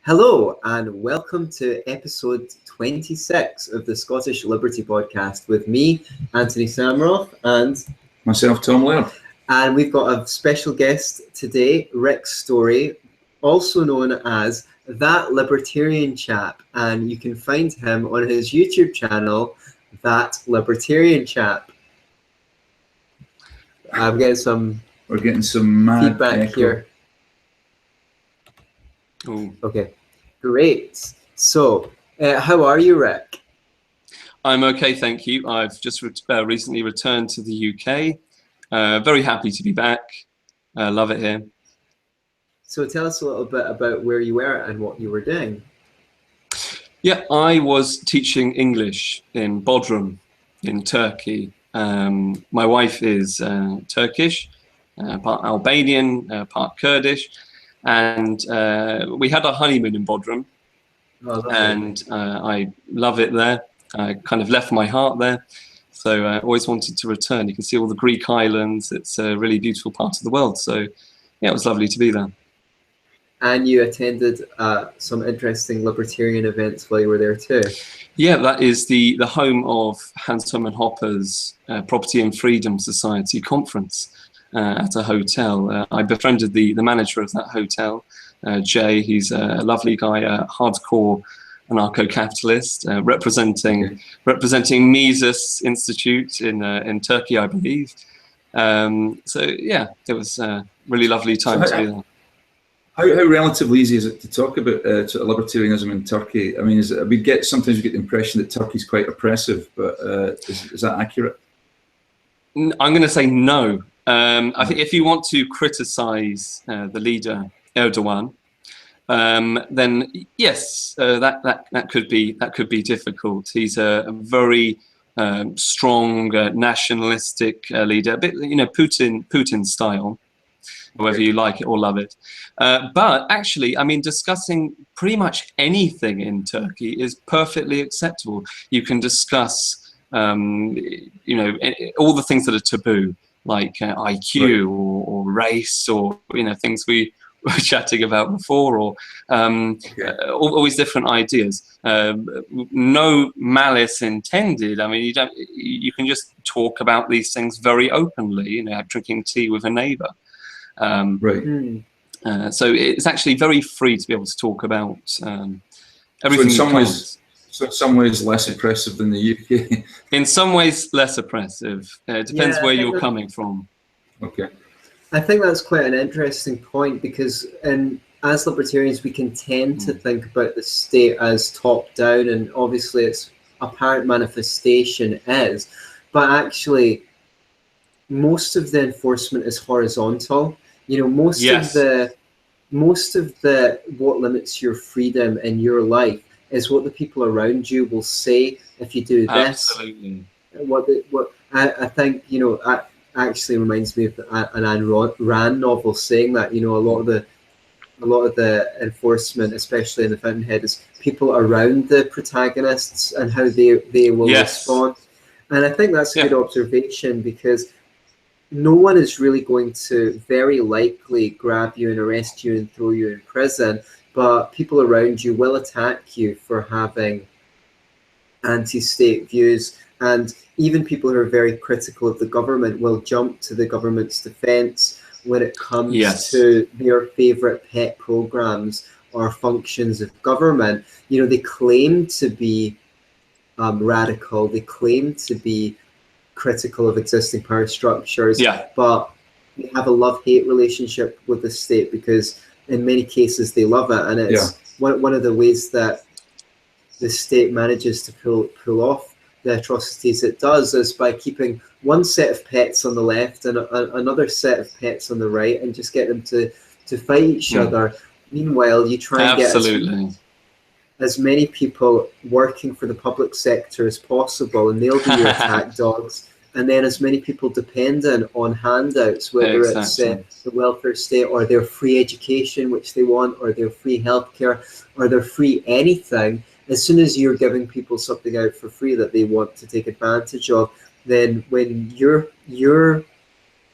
Hello and welcome to episode 26 of the Scottish Liberty Podcast with me, Antony Sammeroff, and myself, Tom Laird. And we've got a special guest today, Rick Storey, also known as That Libertarian Chap, and you can find him on his YouTube channel, That Libertarian Chap. I'm getting We're getting some mad feedback echo here. Ooh. Okay, great. So, how are you, Rick? I'm okay, thank you. I've just recently returned to the UK. Very happy to be back. Love it here. So tell us a little bit about where you were and what you were doing. Yeah, I was teaching English in Bodrum in Turkey. My wife is Turkish, part Albanian, part Kurdish. And we had our honeymoon in Bodrum, and I love it there. I kind of left my heart there, so I always wanted to return. You can see all the Greek islands. It's a really beautiful part of the world. So yeah, it was lovely to be there. And you attended some interesting libertarian events while you were there too. Yeah, that is the home of Hans Hermann Hoppe's Property and Freedom Society conference. At a hotel. I befriended the manager of that hotel, Jay. He's a lovely guy, a hardcore anarcho-capitalist, representing Mises Institute in Turkey, I believe. So yeah, it was a really lovely time to be there. How relatively easy is it to talk about sort of libertarianism in Turkey? I mean, sometimes we get the impression that Turkey's quite oppressive, but is that accurate? I'm going to say no. I think if you want to criticize the leader Erdogan, then yes, that could be difficult. He's a very strong nationalistic leader, a bit Putin style, whether you like it or love it. But actually, I mean, discussing pretty much anything in Turkey is perfectly acceptable. You can discuss, all the things that are taboo, like IQ or race, or things we were chatting about before, or all these different ideas. No malice intended. I mean, you can just talk about these things very openly. Drinking tea with a neighbour. So it's actually very free to be able to talk about everything. So in some ways less oppressive than the UK. In some ways less oppressive. It depends where you're coming from. Okay. I think that's quite an interesting point, because as libertarians we can tend to think about the state as top down, and obviously its apparent manifestation is, but actually most of the enforcement is horizontal. Most of the what limits your freedom in your life is what the people around you will say if you do this. Absolutely. What I think, it actually reminds me of an Ayn Rand novel saying that, a lot of the enforcement, especially in the Fountainhead, is people around the protagonists and how they will respond. And I think that's a good observation, because no one is really going to very likely grab you and arrest you and throw you in prison, but people around you will attack you for having anti-state views. And even people who are very critical of the government will jump to the government's defense when it comes to their favorite pet programs or functions of government. They claim to be radical, they claim to be critical of existing power structures, but they have a love-hate relationship with the state, because in many cases they love it, and it's one of the ways that the state manages to pull off the atrocities it does is by keeping one set of pets on the left and another set of pets on the right, and just get them to fight each other. Meanwhile, you try and get as many people working for the public sector as possible, and they'll be your attack dogs. And then as many people dependent on handouts, whether it's the welfare state, or their free education, which they want, or their free healthcare, or their free anything. As soon as you're giving people something out for free that they want to take advantage of, then when your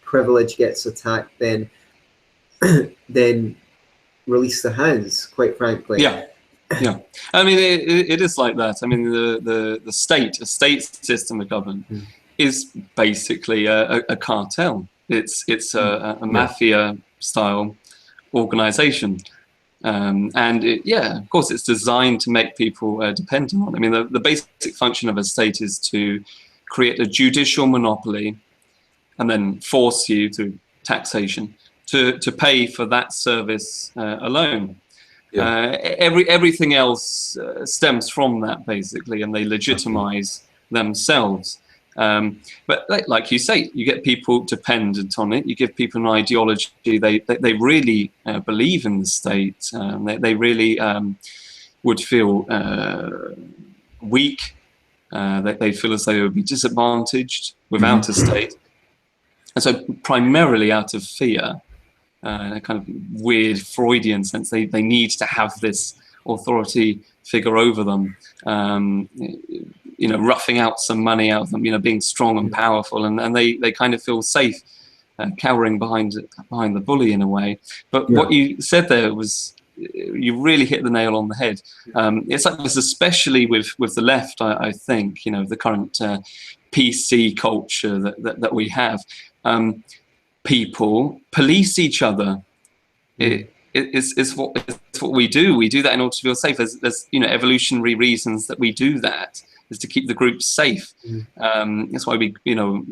privilege gets attacked, then release the hounds, quite frankly. Yeah. Yeah, I mean, it is like that. I mean, the state, a state system of government, is basically a cartel. It's a mafia style organization, and yeah, of course, it's designed to make people dependent on it. I mean, the basic function of a state is to create a judicial monopoly, and then force you through taxation to pay for that service alone. Yeah. Everything else stems from that, basically, and they legitimize themselves. But like you say, you get people dependent on it. You give people an ideology. They really believe in the state. They really would feel weak. They feel as though they would be disadvantaged without a state. And so primarily out of fear, in a kind of weird Freudian sense, they need to have this authority figure over them, you know, roughing out some money out of them, you know, being strong and powerful, and they kind of feel safe, cowering behind the bully in a way. But what you said there was, you really hit the nail on the head. It's like this, especially with the left, I think, you know, the current PC culture that we have. People police each other. It's what we do. We do that in order to feel safe. There's you know, evolutionary reasons that we do that, is to keep the group safe. That's why we, you know,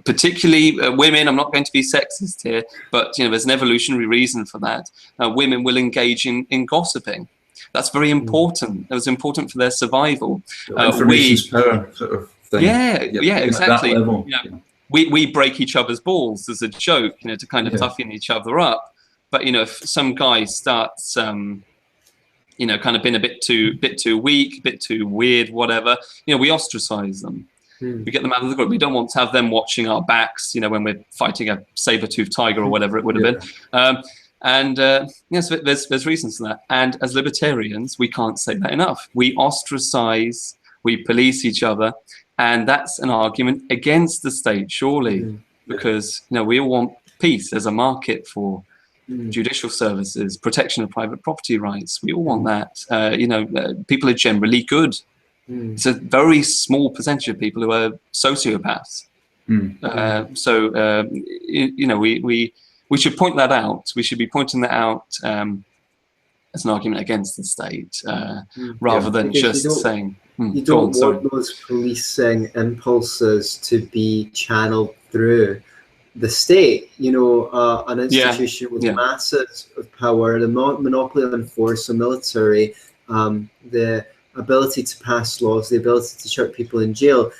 particularly women, I'm not going to be sexist here, but you know, there's an evolutionary reason for that. Women will engage in gossiping. That's very important. It was important for their survival. Information's power sort of thing. Yeah, exactly. At that level. You know, we break each other's balls as a joke, you know, to kind of toughen each other up. But you know, if some guy starts, you know, kind of being a bit too weak, a bit too weird, whatever, you know, we ostracize them. We get them out of the group. We don't want to have them watching our backs, you know, when we're fighting a saber-toothed tiger or whatever it would have been. Yes, there's reasons for that. And as libertarians, we can't say that enough. We ostracize, we police each other. And that's an argument against the state, surely, because you know, we all want peace. There's a market for judicial services, protection of private property rights. We all want that. You know, people are generally good. It's a very small percentage of people who are sociopaths. So you know, we should point that out. We should be pointing that out as an argument against the state, rather than just saying. You don't want those policing impulses to be channeled through the state. You know, an institution with masses of power, the monopoly on force, the military, the ability to pass laws, the ability to shut people in jail.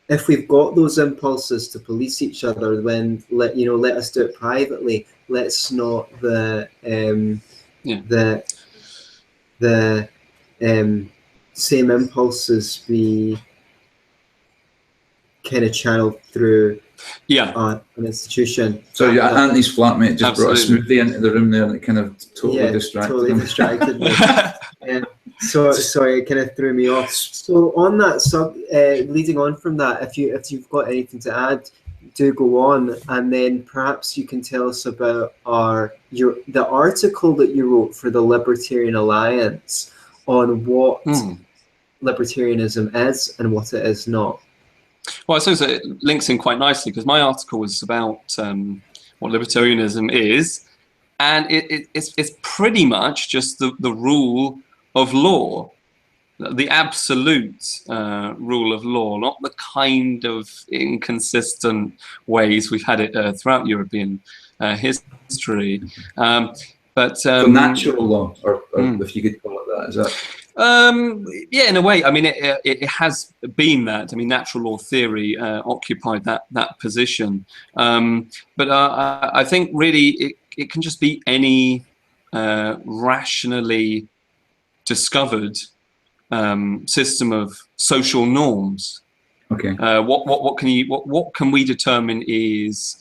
If we've got those impulses to police each other, then let us do it privately. Let's not the same impulses be kind of channeled through an institution. So Antony's flatmate just brought a smoothie into the room there, and it kind of totally distracted me. So sorry, it kind of threw me off. So on that leading on from that, if you've got anything to add, do go on, and then perhaps you can tell us about the article that you wrote for the Libertarian Alliance on what libertarianism is and what it is not. Well, I suppose it links in quite nicely, because my article was about what libertarianism is, and it's pretty much just the rule of law, the absolute rule of law, not the kind of inconsistent ways we've had it throughout European history. But the natural law, or if you could call it that, is that? Yeah, in a way. I mean, it has been that. I mean, natural law theory occupied that position. But I think really it can just be any rationally discovered system of social norms. Okay. What can we determine is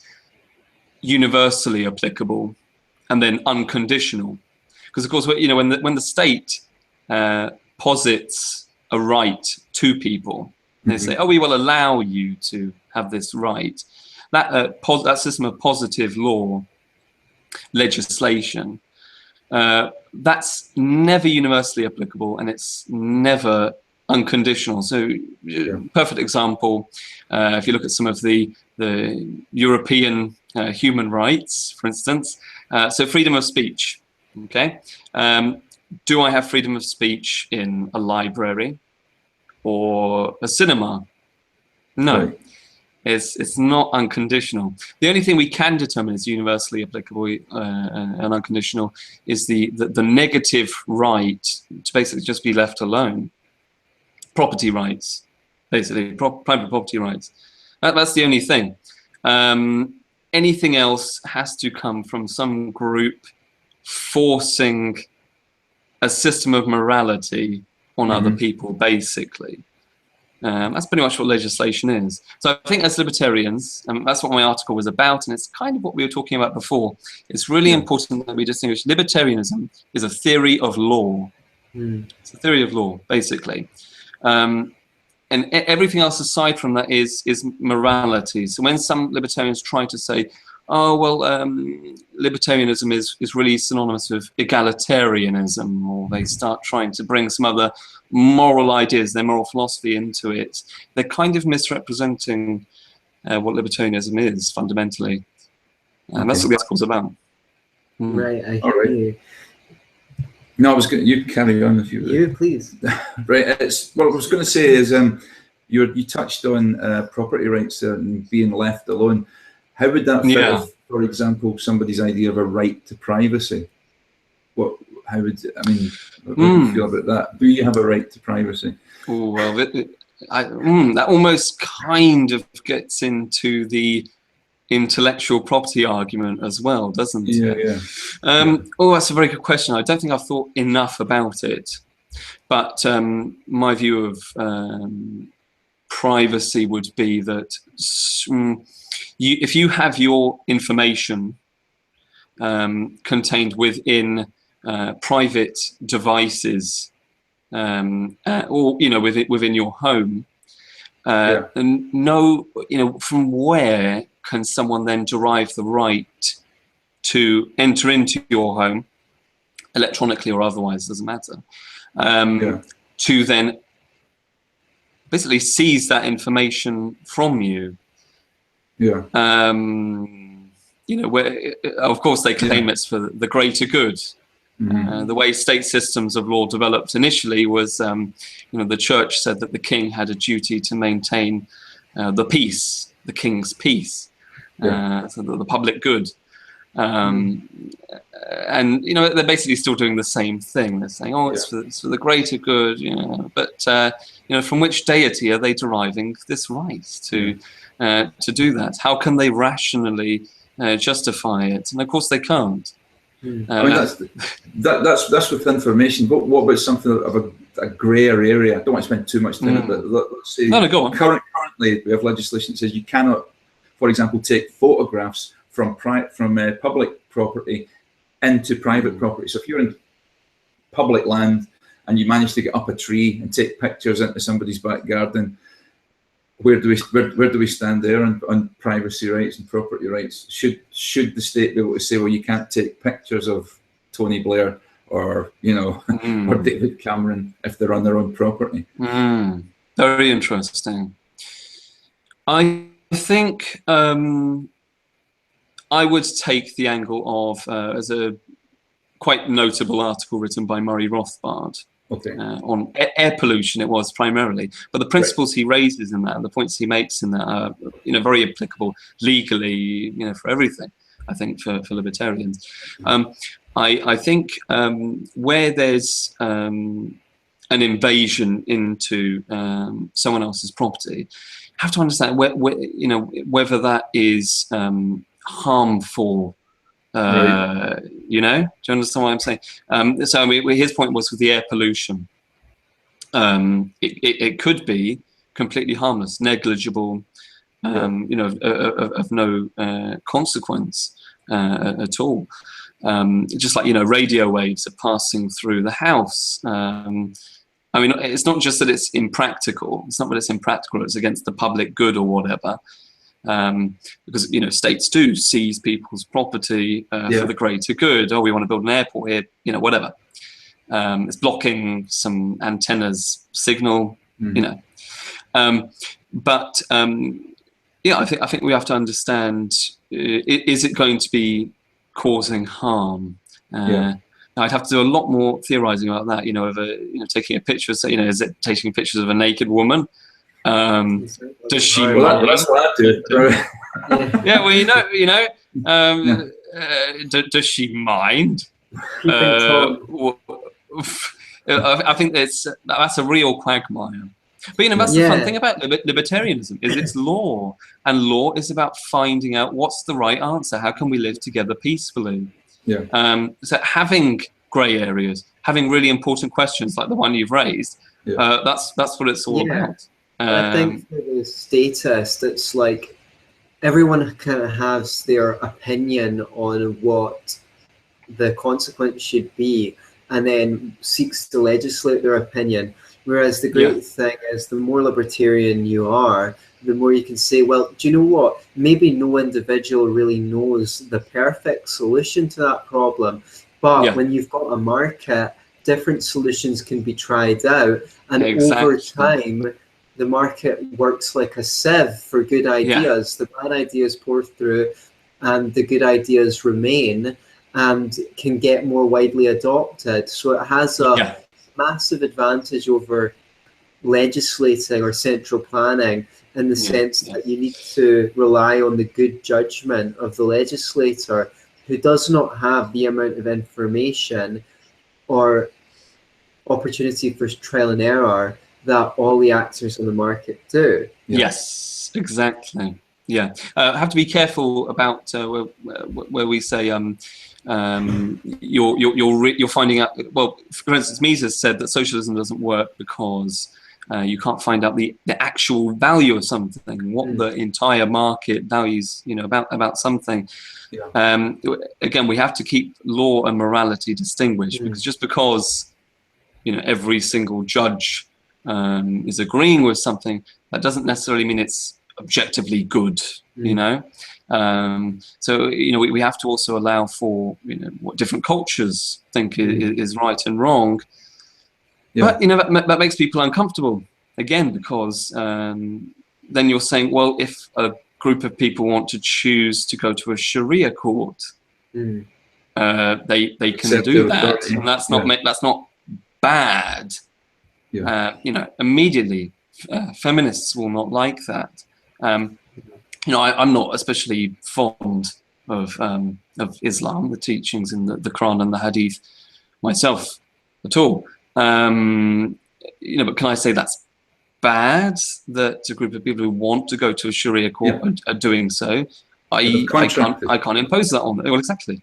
universally applicable and then unconditional? Because of course, you know, when the state posits a right to people, they say, "Oh, we will allow you to have this right." That system of positive law legislation That's never universally applicable, and it's never unconditional. So, perfect example, if you look at some of the European human rights, for instance, so freedom of speech, okay? Do I have freedom of speech in a library or a cinema? No. Right. It's not unconditional. The only thing we can determine is universally applicable and unconditional is the negative right to basically just be left alone. Property rights, basically, private property rights. That's the only thing. Anything else has to come from some group forcing a system of morality on other people, basically. That's pretty much what legislation is. So I think as libertarians, that's what my article was about, and it's kind of what we were talking about before. It's really important that we distinguish. Libertarianism is a theory of law. It's a theory of law, basically. And everything else aside from that is morality. So when some libertarians try to say, oh, well, libertarianism is really synonymous with egalitarianism, or they start trying to bring some other moral ideas, their moral philosophy into it, they're kind of misrepresenting what libertarianism is fundamentally. And that's what the article's about. Right, I hear you. No, I was going. You carry on if you. You please. Right. What I was going to say is, you touched on property rights and being left alone. How would that fit with, for example, somebody's idea of a right to privacy? How would I mean? How do you feel about that? Do you have a right to privacy? Oh well, that almost kind of gets into the intellectual property argument as well, doesn't it? Oh, that's a very good question. I don't think I've thought enough about it, but my view of privacy would be that if you have your information contained within private devices, or within your home, and from where can someone then derive the right to enter into your home, electronically or otherwise, doesn't matter, to then basically seize that information from you? Where, of course, they claim it's for the greater good. The way state systems of law developed initially was, the church said that the king had a duty to maintain the peace, the king's peace, so the public good. And they're basically still doing the same thing. They're saying, oh, it's for the greater good, but from which deity are they deriving this right to do that? How can they rationally justify it? And of course they can't. I mean, that's with information. But what about something of a grayer area? I don't want to spend too much time on it, but let's say go on. Currently we have legislation that says you cannot, for example, take photographs from public property into private property. So if you're in public land and you manage to get up a tree and take pictures into somebody's back garden, where do we stand there on privacy rights and property rights? Should the state be able to say, well, you can't take pictures of Tony Blair or or David Cameron if they're on their own property? Very interesting. I think I would take the angle of as a quite notable article written by Murray Rothbard. On air pollution, it was primarily, but the principles he raises in that, the points he makes in that, are very applicable legally, for everything. I think for libertarians, I think where there's an invasion into someone else's property, you have to understand whether that is harmful. Do you understand what I'm saying? So his point was with the air pollution. It could be completely harmless, negligible, of no consequence at all. Just like radio waves are passing through the house. It's not just that it's impractical. It's not that it's impractical. It's against the public good or whatever. because states do seize people's property for the greater good. Oh, we want to build an airport here, whatever. It's blocking some antennas signal, but I think we have to understand: is it going to be causing harm? I'd have to do a lot more theorizing about that. Of taking a picture. Is it taking pictures of a naked woman? Does she? Well, that's what I do. Yeah. Well, does she mind? I think that's a real quagmire. But that's the fun thing about libertarianism is it's law, and law is about finding out what's the right answer. How can we live together peacefully? So having grey areas, having really important questions like the one you've raised, that's what it's all about. I think for the statist, it's like everyone kind of has their opinion on what the consequence should be, and then seeks to legislate their opinion. Whereas the great thing is, the more libertarian you are, the more you can say, well, do you know what? Maybe no individual really knows the perfect solution to that problem. But when you've got a market, different solutions can be tried out. And over time, the market works like a sieve for good ideas. The bad ideas pour through, and the good ideas remain and can get more widely adopted. So it has a massive advantage over legislating or central planning, in the sense that you need to rely on the good judgment of the legislator, who does not have the amount of information or opportunity for trial and error that all the actors in the market do. Yes, exactly. I have to be careful about where we say you're finding out. Well, for instance, Mises said that socialism doesn't work because you can't find out the actual value of something, what the entire market values, about something. Again, we have to keep law and morality distinguished, because just because every single judge is agreeing with something, that doesn't necessarily mean it's objectively good. So we have to also allow for what different cultures think is right and wrong. But that makes people uncomfortable, again, because then you're saying, well, if a group of people want to choose to go to a Sharia court, they can do that, and that's not bad. Immediately, feminists will not like that. I'm not especially fond of Islam, the teachings in the Quran and the Hadith, myself at all. But can I say that's bad that a group of people who want to go to a Sharia court are doing so? I can't impose that on them. Well, exactly.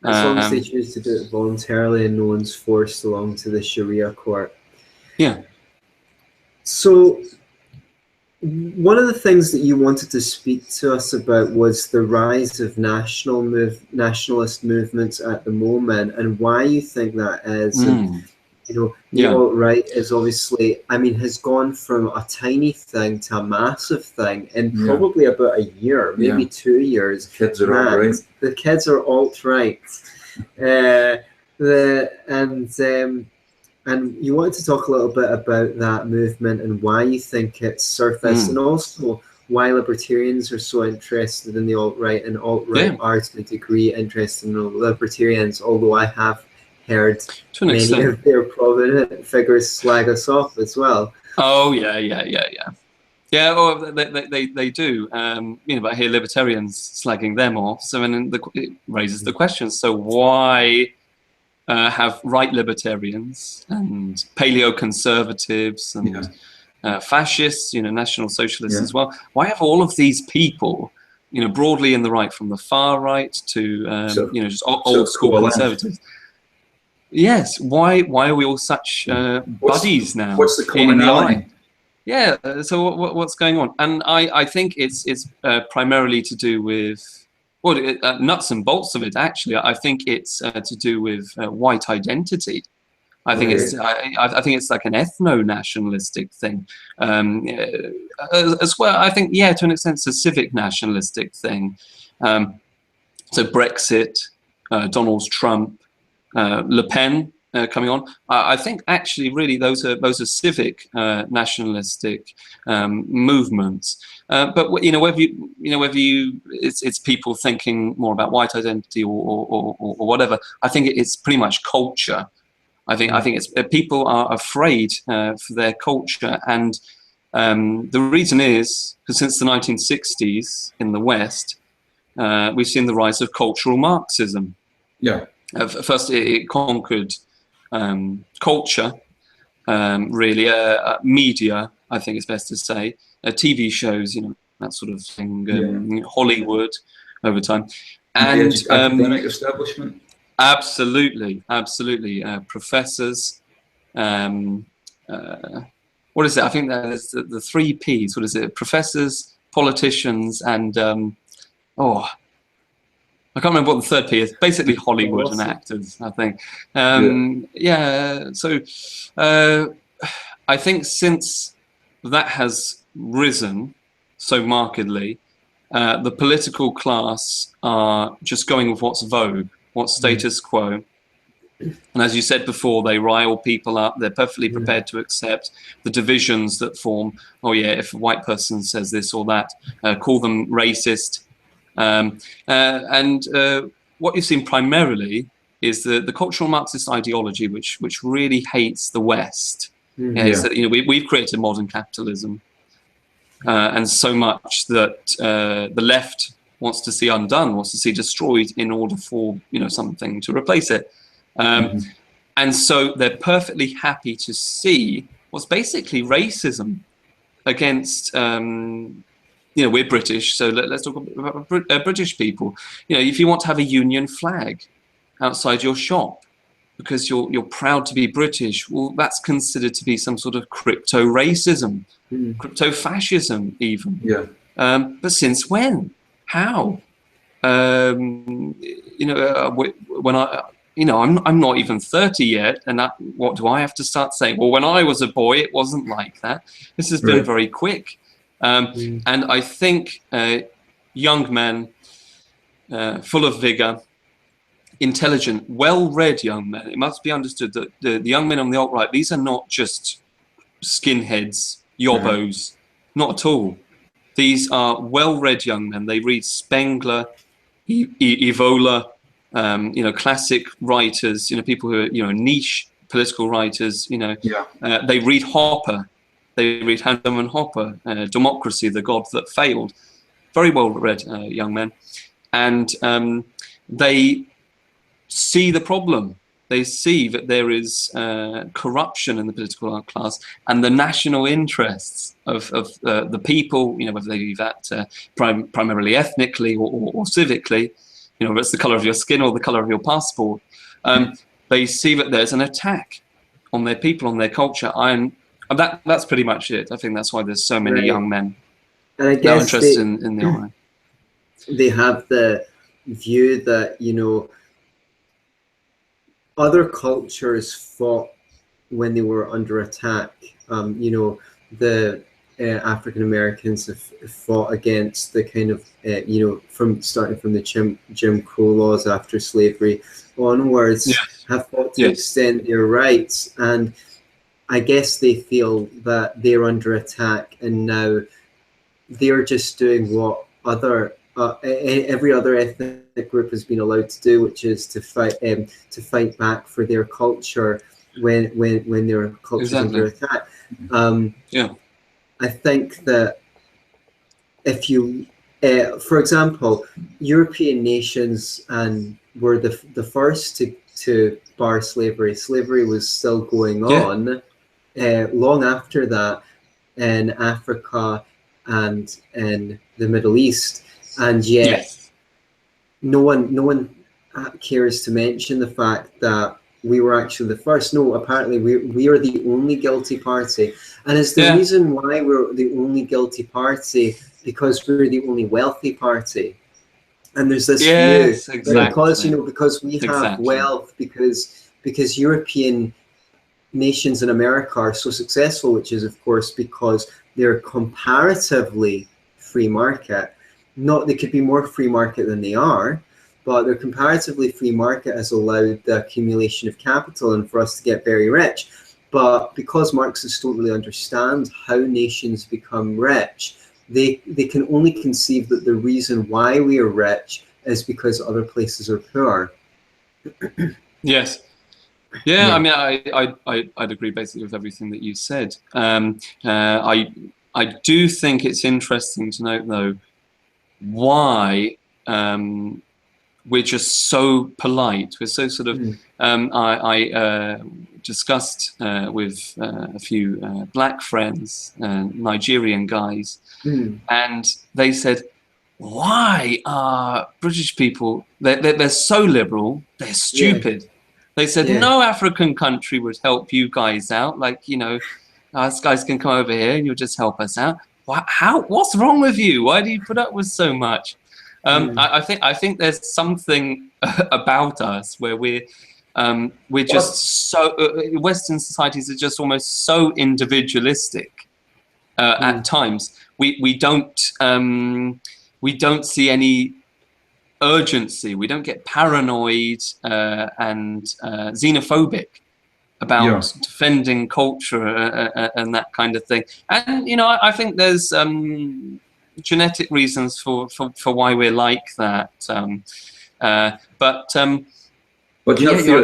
As long as they choose to do it voluntarily and no one's forced along to the Sharia court. So one of the things that you wanted to speak to us about was the rise of nationalist movements at the moment, and why you think that is. And, the alt-right is obviously, has gone from a tiny thing to a massive thing in probably about a year, maybe 2 years. Kids are alt-right. The kids are alt-right. And you wanted to talk a little bit about that movement and why you think it's surfaced, and also why libertarians are so interested in the alt-right, and alt-right are to a degree interested in libertarians, although I have heard many of their prominent figures slag us off as well. Oh, yeah, well, they do. But I hear libertarians slagging them off, so then it raises the question, so why have right libertarians and paleo-conservatives and fascists, national socialists as well, why have all of these people, broadly in the right, from the far right to, just old school conservatives? Yes, why are we all such buddies now? What's the commonality? So what's going on? And I think it's primarily to do with, nuts and bolts of it, actually. I think it's to do with white identity. I think it's I think it's like an ethno-nationalistic thing as well. I think, yeah, to an extent, it's a civic nationalistic thing. So Brexit, Donald Trump, Le Pen coming on. I think actually, really, those are civic nationalistic movements. But whether it's people thinking more about white identity or whatever. I think it's pretty much culture. I think it's people are afraid for their culture, and the reason is because since the 1960s in the West, we've seen the rise of cultural Marxism. Yeah. First, it conquered culture, really, media. I think it's best to say TV shows, that sort of thing, Hollywood over time, and academic establishment. Absolutely. Professors. What is it? I think there's the 3 Ps. What is it? Professors, politicians, and I can't remember what the 3rd P is. Basically, Hollywood and actors, I think. So I think since that has risen so markedly, the political class are just going with what's vogue, what's status quo. And as you said before, they rile people up. They're perfectly prepared to accept the divisions that form. Oh, yeah, if a white person says this or that, call them racist. What you've seen primarily is the cultural Marxist ideology, which really hates the West. Is that, we've created modern capitalism, and so much that the left wants to see undone, wants to see destroyed in order for something to replace it. And so they're perfectly happy to see what's basically racism against. We're British, so let's talk about British people. If you want to have a Union flag outside your shop because you're proud to be British, well, that's considered to be some sort of crypto racism, crypto fascism, even. Yeah. But since when? How? When I'm not even 30 yet, and what do I have to start saying? Well, when I was a boy, it wasn't like that. This has been very quick. And I think young men, full of vigor, intelligent, well-read young men, it must be understood that the young men on the alt-right, these are not just skinheads, yobbos, not at all. These are well-read young men. They read Spengler, Evola, classic writers, people who are, niche political writers, they read Hopper. They read Herman Hopper, Democracy, the God That Failed. Very well-read young men. And they see the problem. They see that there is corruption in the political class and the national interests of the people, whether they do that primarily ethnically or civically, whether it's the color of your skin or the color of your passport. They see that there's an attack on their people, on their culture. That's pretty much it. I think that's why there's so many young men and I guess interested in the online. They have the view that, other cultures fought when they were under attack. The African Americans have fought against the kind of, starting from the Jim Crow laws after slavery onwards, have fought to extend their rights. And I guess they feel that they're under attack, and now they're just doing what every other ethnic group has been allowed to do, which is to fight back for their culture when their culture is under attack. I think that if you, for example, European nations were the first to bar slavery. Slavery was still going on long after that in Africa and in the Middle East. And yet, no one cares to mention the fact that we were actually the first. No, apparently we are the only guilty party, and it's the reason why we're the only guilty party because we're the only wealthy party. And there's this view because we have wealth because European nations in America are so successful, which is, of course, because they're comparatively free market. Not, they could be more free market than they are, but their comparatively free market has allowed the accumulation of capital and for us to get very rich. But because Marxists don't really understand how nations become rich, they can only conceive that the reason why we are rich is because other places are poor. Yes. Yeah, I mean, I'd agree basically with everything that you said. I do think it's interesting to note, though, why we're just so polite. We're so sort of. I discussed with a few black friends, Nigerian guys, and they said, "Why are British people? They're so liberal. They're stupid." Yeah. They said, no African country would help you guys out. Like, you know, us guys can come over here and you'll just help us out. What's wrong with you? Why do you put up with so much? I think there's something about us where we're just so Western societies are just almost so individualistic at times. We don't see any urgency. We don't get paranoid and xenophobic about defending culture and that kind of thing. And you know, I think there's genetic reasons for why we're like that. But do you feel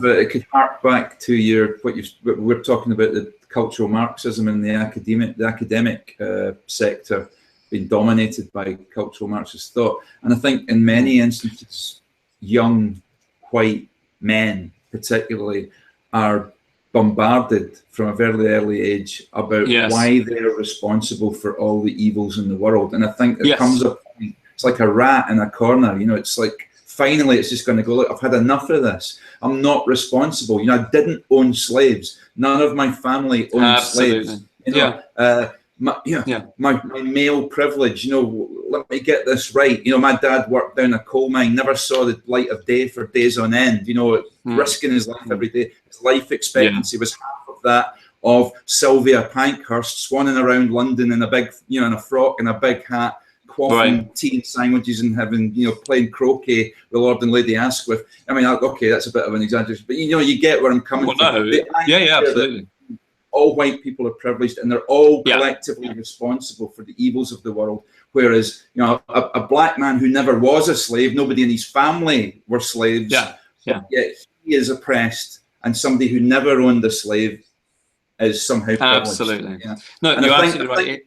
it could hark back to we're talking about, the cultural Marxism in the academic sector being dominated by cultural Marxist thought. And I think in many instances, young white men particularly are bombarded from a very early age about why they're responsible for all the evils in the world. And I think there comes a point, it's like a rat in a corner, you know, it's like, finally it's just going to go, look, I've had enough of this. I'm not responsible. You know, I didn't own slaves. None of my family owned slaves. You know, my male privilege, you know, let me get this right. You know, my dad worked down a coal mine, never saw the light of day for days on end, you know, risking his life every day. His life expectancy was half of that of Sylvia Pankhurst swanning around London in a big, you know, in a frock and a big hat, quaffing tea and sandwiches and having, you know, playing croquet with Lord and Lady Asquith. I mean, okay, that's a bit of an exaggeration, but you know, you get where I'm coming from. Absolutely. All white people are privileged and they're all collectively responsible for the evils of the world. Whereas, you know, a black man who never was a slave, nobody in his family were slaves, yet he is oppressed, and somebody who never owned a slave is somehow privileged. Absolutely. No, and you're absolutely right.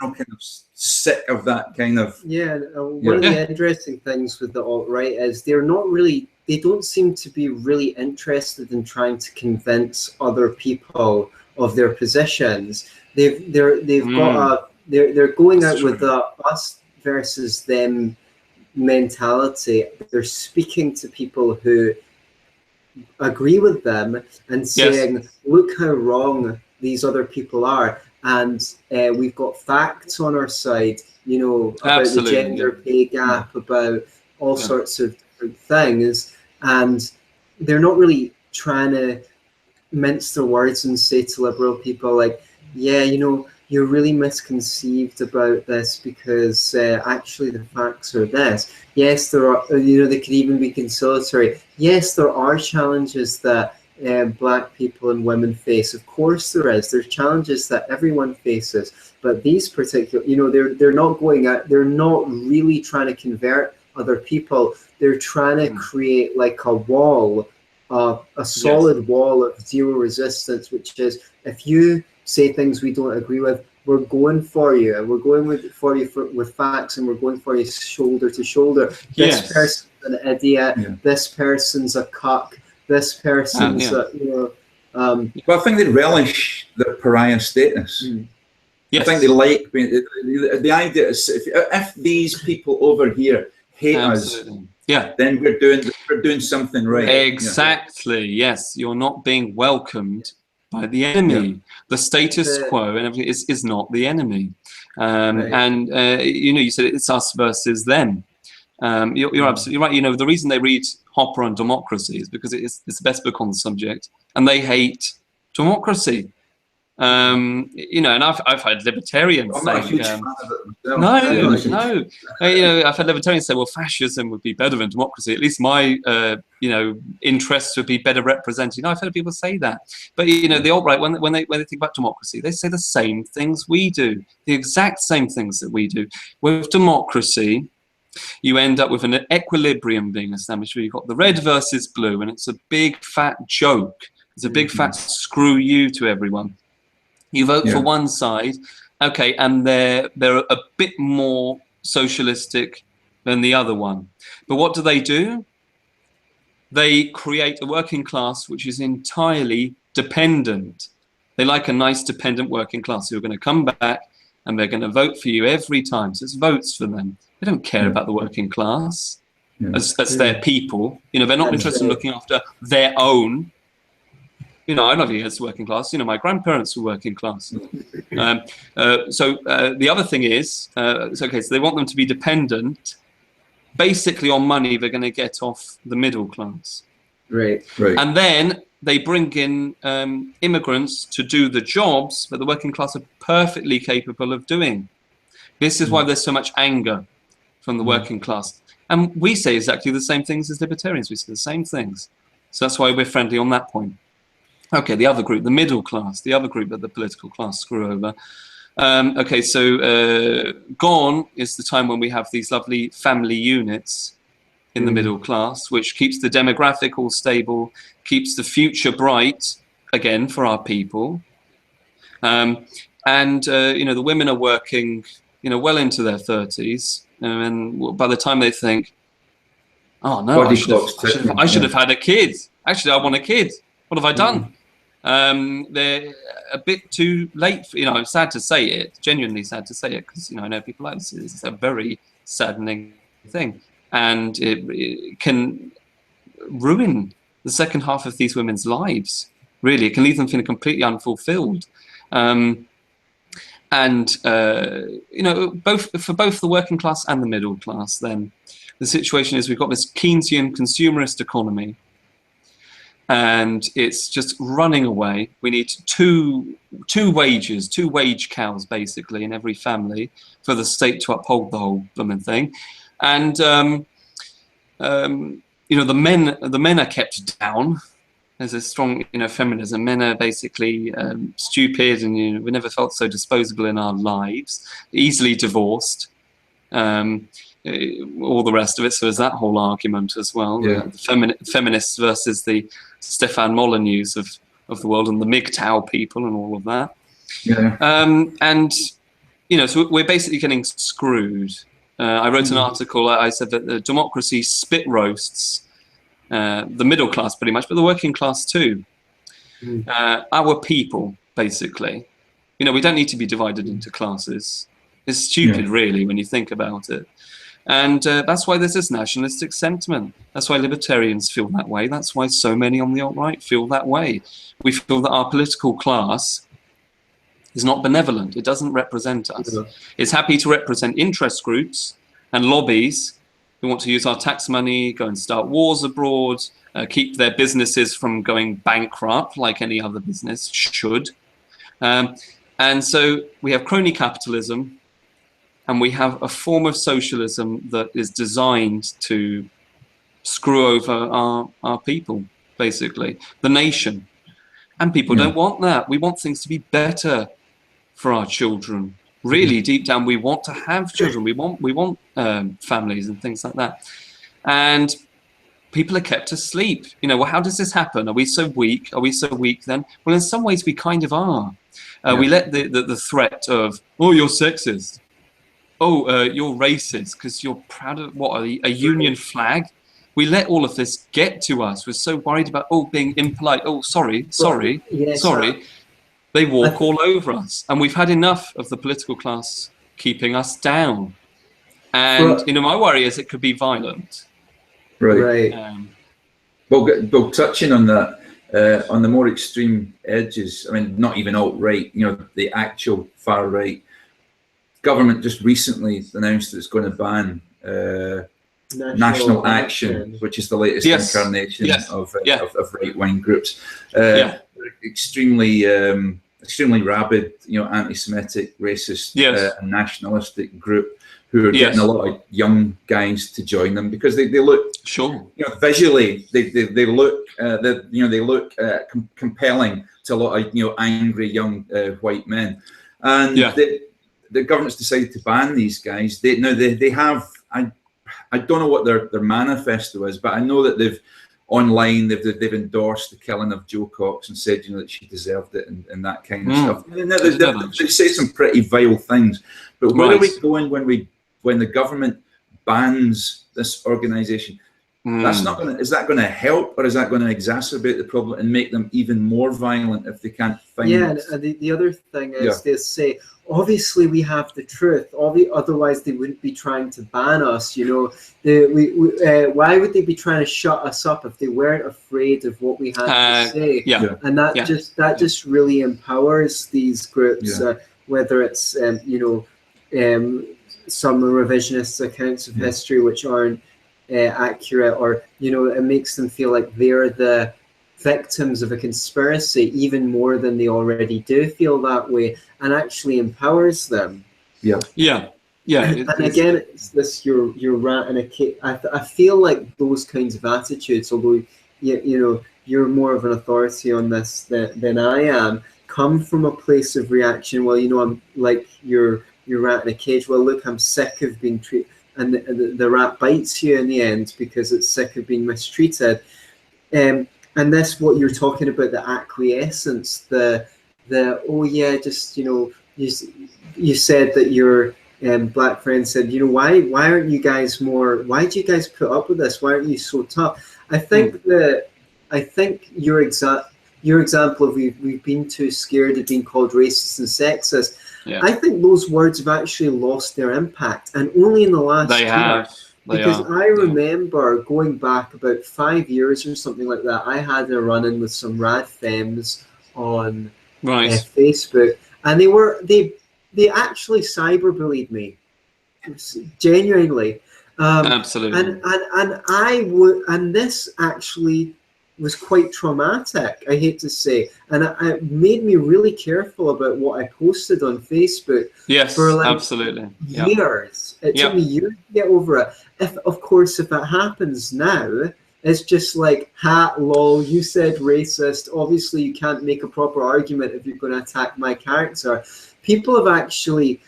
I'm kind of sick of that kind of... One of the interesting things with the alt-right is they don't seem to be really interested in trying to convince other people of their positions. They're going out with the us versus them mentality. They're speaking to people who agree with them and saying, look how wrong these other people are, and we've got facts on our side, you know, about the gender pay gap, about all sorts of different things, and they're not really trying to mince their words and say to liberal people like, you know, you're really misconceived about this because actually the facts are this. Yes, there are, you know, they could even be conciliatory. Yes, there are challenges that black people and women face. Of course there is. There's challenges that everyone faces. But these particular, you know, they're not going out, they're not really trying to convert other people. They're trying to create like a wall, a solid wall of zero resistance, which is, if you say things we don't agree with, we're going for you, and we're going with facts, and we're going for you shoulder to shoulder. This person's an idiot. This person's a cuck. This person's, you know. Well, I think they relish their pariah status. I think they like being, the idea is if these people over here hate us, then we're doing something right. Exactly. Yes, you're not being welcomed by the enemy. The status quo and everything is not the enemy. And you know, you said it's us versus them. You're absolutely right. You know, the reason they read Hopper on democracy is because it's the best book on the subject, and they hate democracy. You know, and I've had libertarians saying, no. You know, I've had libertarians say, well, fascism would be better than democracy. At least my, you know, interests would be better represented. You know, I've heard people say that. But you know, the alt-right, when they think about democracy, they say the same things we do, the exact same things that we do. With democracy, you end up with an equilibrium being established where you've got the red versus blue, and it's a big fat joke. It's a big fat screw you to everyone. You vote for one side, okay, and they're a bit more socialistic than the other one. But what do? They create a working class which is entirely dependent. They like a nice dependent working class who are going to come back and they're going to vote for you every time. So it's votes for them. They don't care about the working class as their people. You know, they're not interested in looking after their own. You know, I'm not against working class. You know, my grandparents were working class. So the other thing is, it's okay, so they want them to be dependent, basically on money they're going to get off the middle class. Right. And then they bring in immigrants to do the jobs that the working class are perfectly capable of doing. This is why there's so much anger from the working class. And we say exactly the same things as libertarians. We say the same things. So that's why we're friendly on that point. Okay, the other group, the middle class, the other group that the political class screw over. Okay, so gone is the time when we have these lovely family units in the middle class, which keeps the demographic all stable, keeps the future bright, again, for our people. And, you know, the women are working, you know, well into their 30s. And by the time they think, oh, no, I should have had a kid. Actually, I want a kid. What have I done? They're a bit too late. You know, I'm sad to say it, genuinely sad to say it, because, you know, I know people like this. It's a very saddening thing. And it can ruin the second half of these women's lives, really. It can leave them feeling completely unfulfilled. You know, for both the working class and the middle class, then, the situation is we've got this Keynesian consumerist economy, and it's just running away. We need two wage cows, basically, in every family for the state to uphold the whole blooming thing. And you know, the men are kept down. There's a strong, you know, feminism. Men are basically stupid, and, you know, we never felt so disposable in our lives. Easily divorced. All the rest of it. So there's that whole argument as well. Yeah. The feminists versus the Stefan Molyneux of the world, and the MGTOW people and all of that. Yeah. And, you know, so we're basically getting screwed. I wrote an article, I said that the democracy spit roasts the middle class pretty much, but the working class too. Our people, basically. You know, we don't need to be divided into classes. It's stupid, really, when you think about it. And that's why there's this nationalistic sentiment. That's why libertarians feel that way. That's why so many on the alt-right feel that way. We feel that our political class is not benevolent. It doesn't represent us. It's happy to represent interest groups and lobbies who want to use our tax money, go and start wars abroad, keep their businesses from going bankrupt like any other business should. And so we have crony capitalism, and we have a form of socialism that is designed to screw over our people, basically, the nation. And people don't want that. We want things to be better for our children. Really, deep down, we want to have children. We want families and things like that. And people are kept asleep. You know, well, how does this happen? Are we so weak? Are we so weak then? Well, in some ways, we kind of are. We let the threat of, oh, you're sexist. Oh, you're racist because you're proud of, what, a union flag? We let all of this get to us. We're so worried about, oh, being impolite. Oh, sorry. They walk all over us. And we've had enough of the political class keeping us down. And, you know, my worry is it could be violent. Right. Well, touching on that, on the more extreme edges, I mean, not even alt-right, you know, the actual far right, government just recently announced that it's going to ban National Action, which is the latest incarnation of right-wing groups. extremely extremely rabid, anti-Semitic, racist, and nationalistic group who are getting a lot of young guys to join them because they look visually they look compelling to a lot of angry young white men, and the government's decided to ban these guys. They have I don't know what their manifesto is, but I know that they've endorsed the killing of Jo Cox and said that she deserved it and that kind of stuff. They say some pretty vile things, but where are we going when the government bans this organisation? That's not going to. Is that going to help, or is that going to exacerbate the problem and make them even more violent if they can't find? Yeah, and the other thing is they say, obviously we have the truth. Otherwise, they wouldn't be trying to ban us. Why would they be trying to shut us up if they weren't afraid of what we had to say? And that just really empowers these groups, whether it's some revisionist accounts of history which aren't accurate, or it makes them feel like they're the victims of a conspiracy even more than they already do feel that way, and actually empowers them. And again, it's this you're rat in a cage. I feel like those kinds of attitudes, although you're more of an authority on this than I am, come from a place of reaction. Well, I'm like you're rat in a cage. Well, look, I'm sick of being treated. And the rat bites you in the end because it's sick of being mistreated. And this, what you're talking about, the acquiescence, you said that your black friend said, why aren't you guys why do you guys put up with this? Why aren't you so tough? I think your example of we've been too scared of being called racist and sexist. I think those words have actually lost their impact, and only in the last year. Because I remember going back about 5 years or something like that, I had a run-in with some rad femmes on Facebook, and they actually cyberbullied me, genuinely. Absolutely. And this actually was quite traumatic, I hate to say, and it made me really careful about what I posted on Facebook. For absolutely. Years. It took me years to get over it. If it happens now, it's just like, lol, you said racist. Obviously, you can't make a proper argument if you're going to attack my character. People have actually,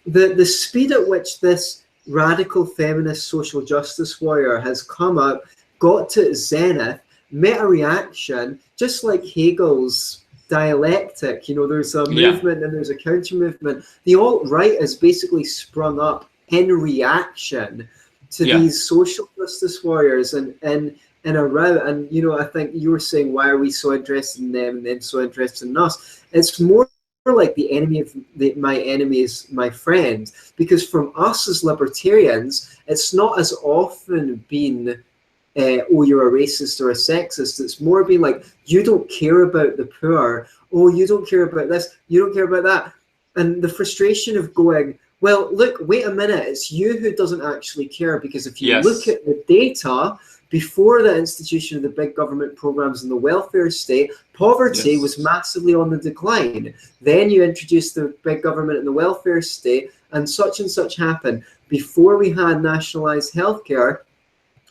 the speed at which this radical feminist social justice warrior has come up, got to zenith, met a reaction, just like Hegel's dialectic. There's a movement and there's a counter movement. The alt-right has basically sprung up in reaction to these social justice warriors and in a row. And I think you were saying, why are we so interested in them and them so interested in us? It's more like the enemy of my enemy is my friend, because from us as libertarians, it's not as often been oh, you're a racist or a sexist. It's more being like, you don't care about the poor. Oh, you don't care about this. You don't care about that. And the frustration of going, well, look, wait a minute. It's you who doesn't actually care, because if you look at the data, before the institution of the big government programs and the welfare state, poverty was massively on the decline. Then you introduce the big government and the welfare state, and such happened. Before we had nationalized healthcare,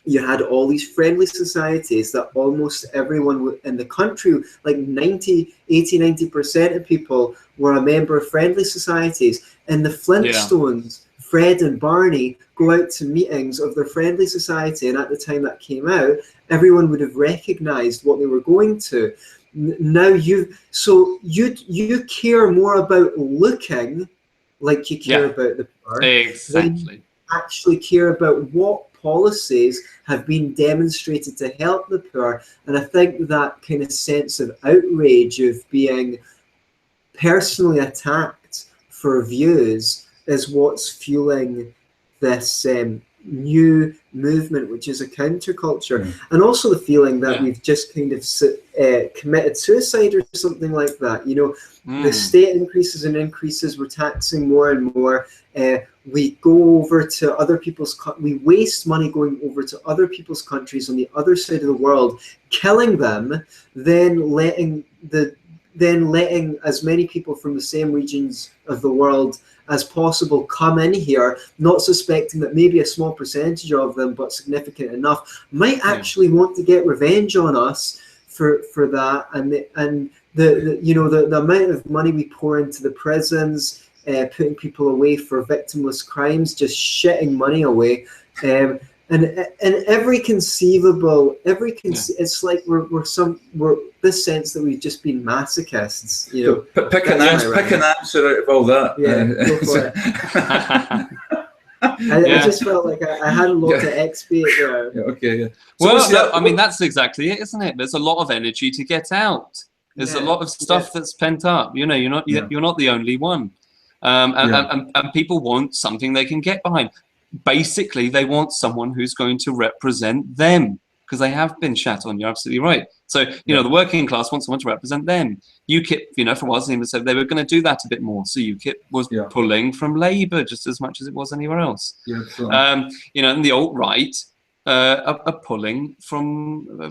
you had all these friendly societies that almost everyone in the country, like 80-90% of people were a member of friendly societies. And the Flintstones, Fred and Barney, go out to meetings of their friendly society, and at the time that came out, everyone would have recognized what they were going to. Now you care more about looking like you care about the poor, than you actually care about what policies have been demonstrated to help the poor. And I think that kind of sense of outrage of being personally attacked for views is what's fueling this new movement, which is a counterculture. And also the feeling that we've just kind of committed suicide or something like that. The state increases and increases, we're taxing more and more. we go over to other people's, we waste money going over to other people's countries on the other side of the world, killing them, then letting as many people from the same regions of the world as possible come in here, not suspecting that maybe a small percentage of them, but significant enough, might actually want to get revenge on us for that, and the amount of money we pour into the prisons, putting people away for victimless crimes, just shitting money away, and every conceivable, it's like we're this sense that we've just been masochists, you know. Pick an answer out of all that. Yeah, go for it. I just felt like I had a lot to expiate there. Yeah, okay. Yeah. So well, I mean, that's exactly it, isn't it? There's a lot of energy to get out. There's a lot of stuff that's pent up. You know, you're not the only one. And people want something they can get behind. Basically, they want someone who's going to represent them, because they have been shat on. You're absolutely right. So, you know, the working class wants someone to represent them. UKIP, you know, for a while, seemed to say they were going to do that a bit more. So UKIP was pulling from Labour just as much as it was anywhere else. Yeah, you know, and the alt-right are pulling from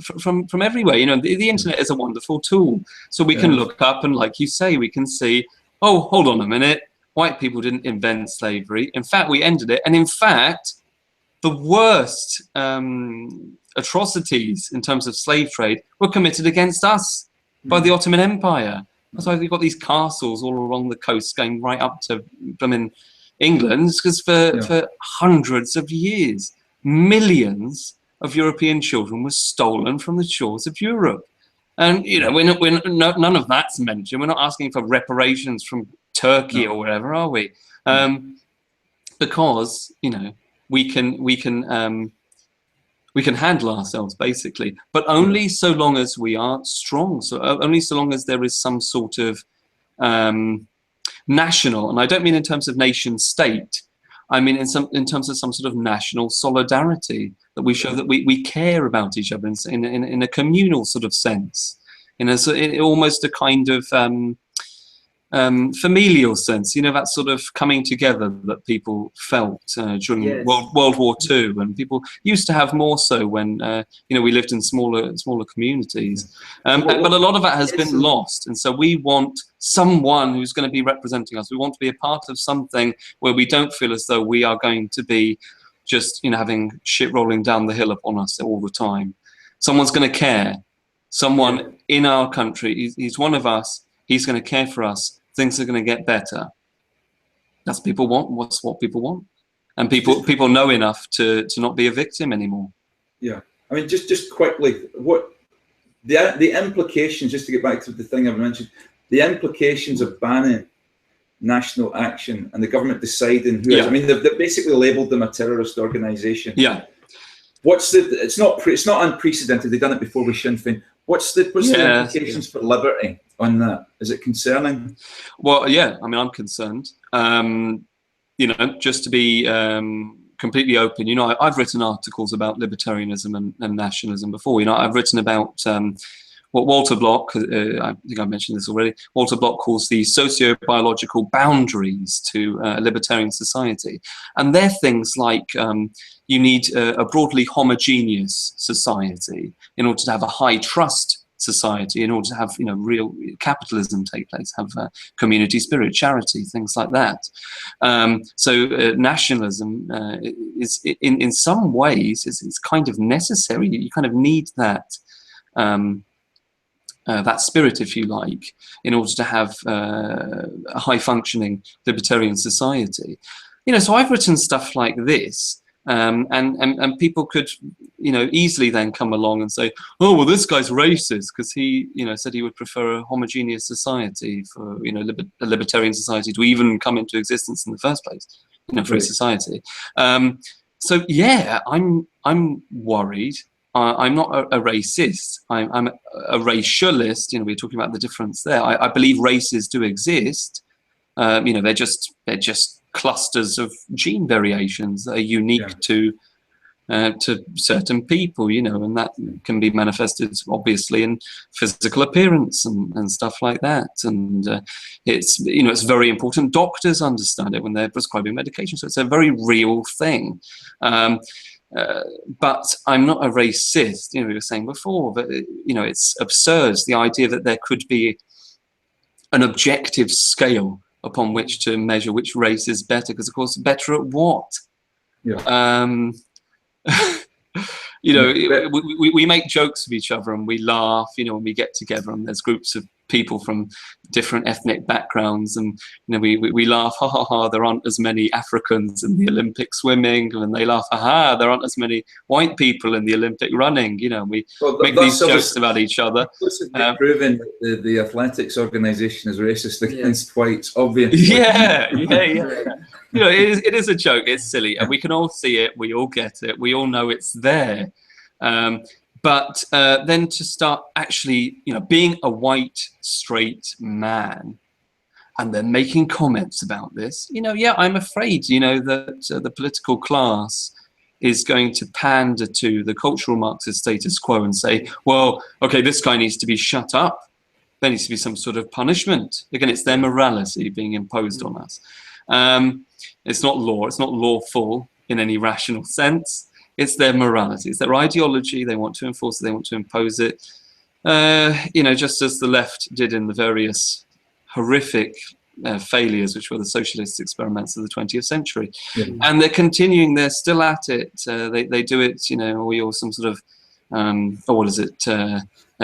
everywhere. You know, the internet is a wonderful tool. So we can look up and, like you say, we can see, oh, hold on a minute. White people didn't invent slavery. In fact, we ended it. And in fact, the worst atrocities in terms of slave trade were committed against us by the Ottoman Empire. That's why we've got these castles all along the coast going right up to England, because for hundreds of years, millions of European children were stolen from the shores of Europe. And, you know, none of that's mentioned. We're not asking for reparations from Turkey or wherever, are we? Because, you know, we can handle ourselves, basically, but only so long as we are strong. So only so long as there is some sort of national, and I don't mean in terms of nation state, I mean in terms of some sort of national solidarity, that we show that we care about each other in a communal sort of sense, in almost a kind of familial sense, you know, that sort of coming together that people felt during World War II, and people used to have more so when you know, we lived in smaller communities, but a lot of that has been lost. And so we want someone who's going to be representing us. We want to be a part of something where we don't feel as though we are going to be just, you know, having shit rolling down the hill upon us all the time. Someone's going to care. Someone in our country, he's one of us. He's going to care for us. Things are going to get better. That's what people want. What's what people want, and people know enough to not be a victim anymore. Yeah, I mean, just quickly, what the implications? Just to get back to the thing I've mentioned, the implications of banning national action and the government deciding who. I mean, they've basically labelled them a terrorist organisation. Yeah. It's not unprecedented. They've done it before with Sinn Féin. What's the implications for liberty on that? Is it concerning? Well, yeah, I mean, I'm concerned. You know, just to be completely open, you know, I've written articles about libertarianism and nationalism before. You know, I've written about what Walter Block, I think I mentioned this already, Walter Block calls the socio-biological boundaries to a libertarian society. And they're things like you need a broadly homogeneous society in order to have a high trust society, in order to have, you know, real capitalism take place, have community spirit, charity, things like that. So nationalism is, in some ways, is kind of necessary. You kind of need that that spirit, if you like, in order to have a high-functioning libertarian society. You know, so I've written stuff like this, and people could, you know, easily then come along and say, oh, well, this guy's racist because he, you know, said he would prefer a homogeneous society for, you know, a libertarian society to even come into existence in the first place, you know, free society. So yeah, I'm worried. I'm not a racist. I'm a racialist. You know, we're talking about the difference there. I believe races do exist. You know, they're just clusters of gene variations that are unique to to certain people, you know, and that can be manifested obviously in physical appearance and stuff like that. And it's, you know, it's very important. Doctors understand it when they're prescribing medication, so it's a very real thing. But I'm not a racist, you know, we were saying before, but you know, it's absurd, the idea that there could be an objective scale upon which to measure which race is better, because of course, better at what? Yeah. You know, we make jokes with each other and we laugh, you know, when we get together and there's groups of people from different ethnic backgrounds, and you know, we laugh, ha ha ha, there aren't as many Africans in the Olympic swimming, and they laugh, aha, there aren't as many white people in the Olympic running, you know, we make these jokes about each other. Proving the athletics organization is racist against whites, obviously. Yeah. You know, it is a joke, it's silly, and we can all see it, we all get it, we all know it's there. But then to start actually, you know, being a white, straight man and then making comments about this, you know, yeah, I'm afraid, you know, that the political class is going to pander to the cultural Marxist status quo and say, well, okay, this guy needs to be shut up. There needs to be some sort of punishment. Again, it's their morality being imposed on us. It's not law, it's not lawful in any rational sense. It's their morality, it's their ideology, they want to enforce it, they want to impose it. You know, just as the left did in the various horrific failures, which were the socialist experiments of the 20th century. Yeah. And they're continuing, they're still at it. They do it, you know, or some sort of, what is it,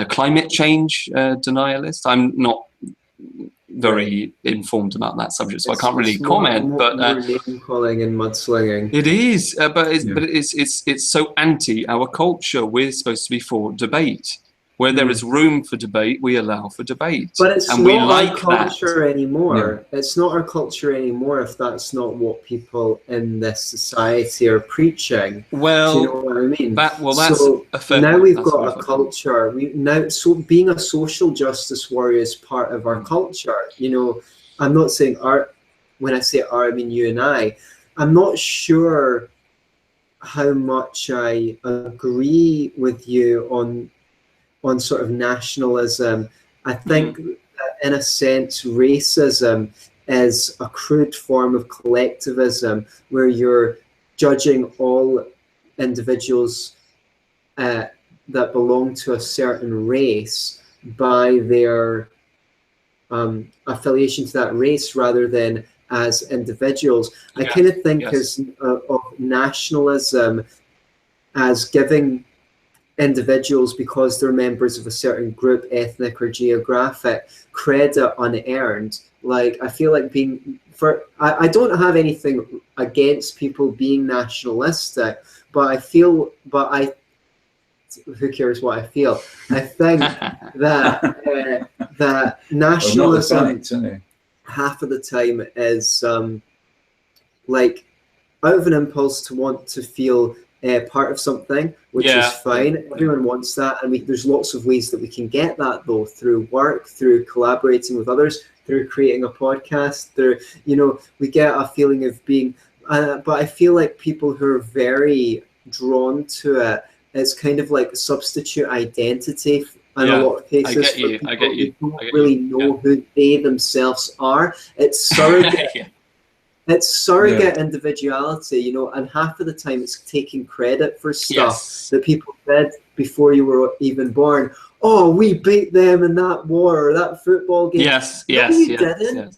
climate change denialist. I'm not very informed about that subject, so I can't really comment. But name calling and mudslinging. It is, but it's so anti our culture. We're supposed to be for debate. Where there is room for debate, we allow for debate. But it's not our culture anymore. Yeah. It's not our culture anymore if that's not what people in this society are preaching. Well, do you know what I mean? That's so a fair now point. We've got a culture. So being a social justice warrior is part of our culture. You know, I'm not saying our. When I say our, I mean you and I. I'm not sure how much I agree with you on sort of nationalism. I think that in a sense racism is a crude form of collectivism where you're judging all individuals that belong to a certain race by their affiliation to that race rather than as individuals. I kind of think of nationalism as giving individuals, because they're members of a certain group, ethnic or geographic, credit unearned. Like, I feel like I don't have anything against people being nationalistic, but who cares what I feel? I think that that nationalism half of the time is like out of an impulse to want to feel part of something, which is fine. Everyone wants that, and there's lots of ways that we can get that, though, through work, through collaborating with others, through creating a podcast, through, you know, we get a feeling of being, but I feel like people who are very drawn to it, it's kind of like a substitute identity in a lot of cases. I get you. Who don't really know who they themselves are. It's surrogate. It's surrogate individuality, you know, and half of the time it's taking credit for stuff that people did before you were even born. Oh, we beat them in that war or that football game. You didn't.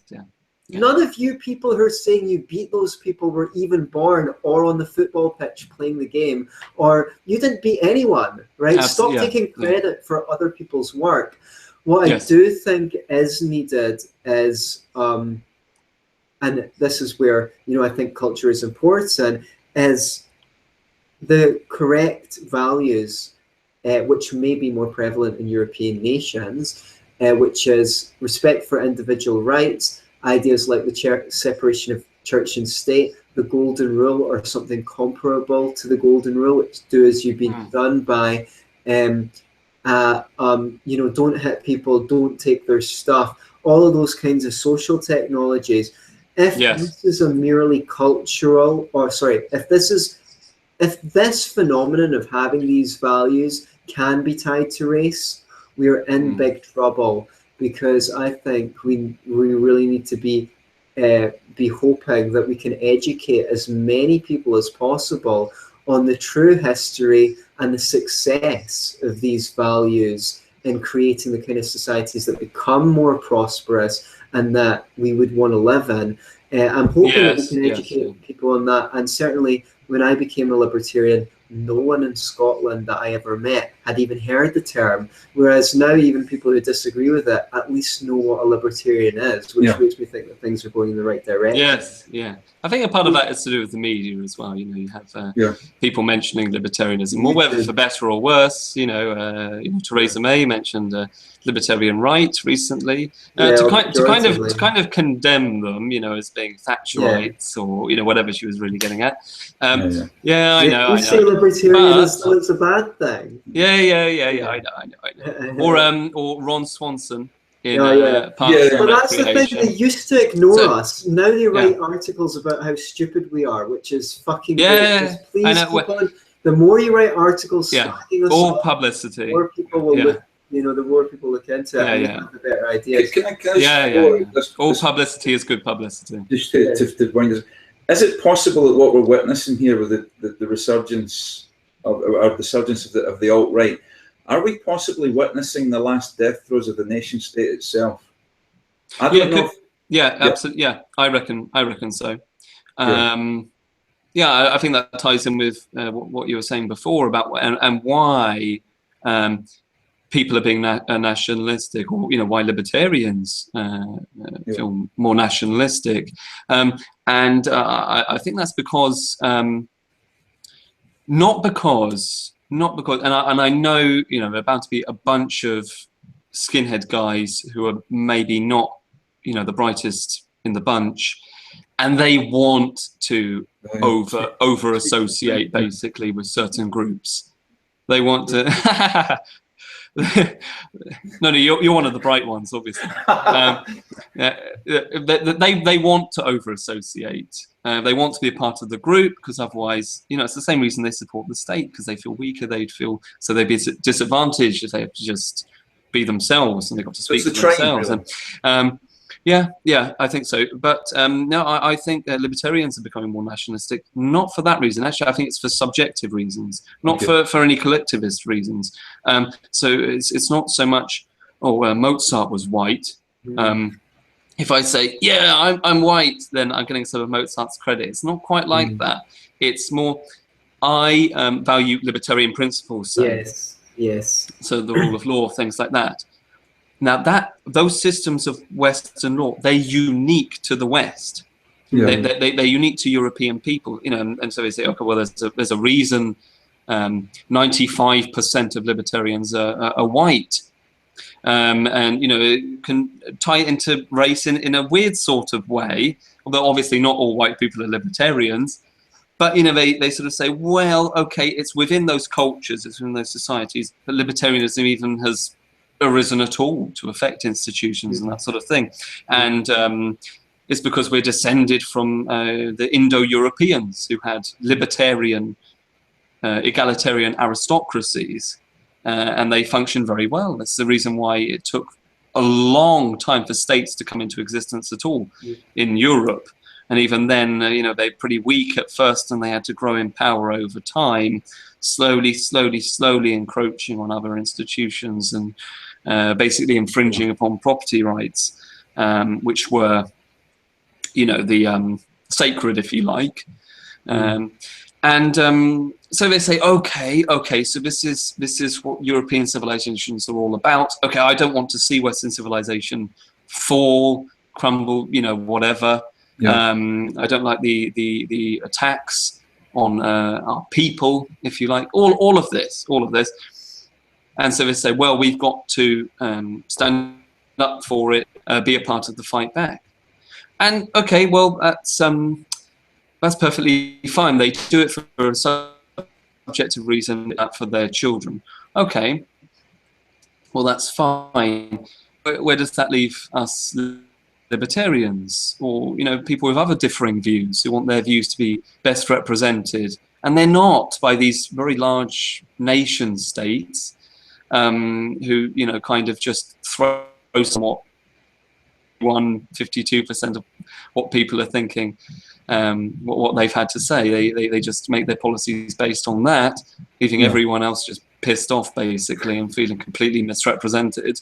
None of you people who are saying you beat those people were even born or on the football pitch playing the game, or you didn't beat anyone, right? Stop taking credit for other people's work. What I do think is needed is, and this is where, you know, I think culture is important, is the correct values, which may be more prevalent in European nations, which is respect for individual rights, ideas like the separation of church and state, the golden rule, or something comparable to the golden rule, which do as you've been done by, you know, don't hit people, don't take their stuff, all of those kinds of social technologies. If this is a merely cultural, if this is if this phenomenon of having these values can be tied to race, we're in big trouble, because I think we really need to be hoping that we can educate as many people as possible on the true history and the success of these values in creating the kind of societies that become more prosperous and that we would want to live in. I'm hoping that we can educate people on that. And certainly when I became a libertarian, no one in Scotland that I ever met had even heard the term, whereas now even people who disagree with it at least know what a libertarian is, which makes me think that things are going in the right direction. Yes, yeah. I think a part of that is to do with the media as well. You know, you have people mentioning libertarianism, well, whether for better or worse. You know, Theresa May mentioned libertarian right recently, to kind of condemn them, you know, as being Thatcherites or whatever she was really getting at. I know. You say libertarianism is a bad thing. I know. Or Ron Swanson. But that's the thing, they used to ignore us. Now they write articles about how stupid we are, which is fucking great. Please keep on. The more you write articles stacking us all up, publicity, the more people will look, the more people look into it and have a better idea. All publicity is good publicity. Just to point this, is it possible that what we're witnessing here with the resurgence of the alt-right, are we possibly witnessing the last death throes of the nation state itself? I don't know. Absolutely. Yeah, I reckon so. I think that ties in with what you were saying before about and why people are being nationalistic, or why libertarians feel more nationalistic, and I think that's because not because, and I know there are bound to be a bunch of skinhead guys who are maybe not the brightest in the bunch, and they want to over associate basically with certain groups. They want to. No, you're one of the bright ones, obviously. They want to over associate. They want to be a part of the group, because otherwise, it's the same reason they support the state, because they feel weaker. They'd be disadvantaged if they have to just be themselves and they've got to speak for themselves. And, I think so. But no, I think libertarians are becoming more nationalistic, not for that reason. Actually, I think it's for subjective reasons, not for any collectivist reasons. So it's not so much, Mozart was white. If I say, I'm white, then I'm getting some of Mozart's credit. It's not quite like that. It's more, I value libertarian principles. So, yes. So the rule of law, things like that. Now those systems of Western law, they're unique to the West. They're unique to European people, and so they say, okay, well, there's a reason 95% of libertarians are white, and it can tie into race in a weird sort of way. Although obviously not all white people are libertarians, but they sort of say, well, okay, it's within those cultures, it's within those societies, but libertarianism even has arisen at all to affect institutions and that sort of thing. And it's because we're descended from the Indo-Europeans who had libertarian, egalitarian aristocracies, and they functioned very well. That's the reason why it took a long time for states to come into existence at all in Europe. And even then, they're pretty weak at first, and they had to grow in power over time, slowly encroaching on other institutions and basically infringing upon property rights, which were, the sacred, if you like. So they say, okay, so this is what European civilizations are all about. Okay, I don't want to see Western civilization fall, crumble, whatever. I don't like the attacks on our people, if you like. All of this. And so they say, well, we've got to stand up for it, be a part of the fight back. And okay, well, that's perfectly fine. They do it for a subjective reason, for their children. Okay, well, that's fine. Where does that leave us libertarians, or people with other differing views who want their views to be best represented and they're not by these very large nation states who, you know, kind of just throw somewhat 52% of what people are thinking, what they've had to say. They just make their policies based on that, leaving everyone else just pissed off, basically, and feeling completely misrepresented.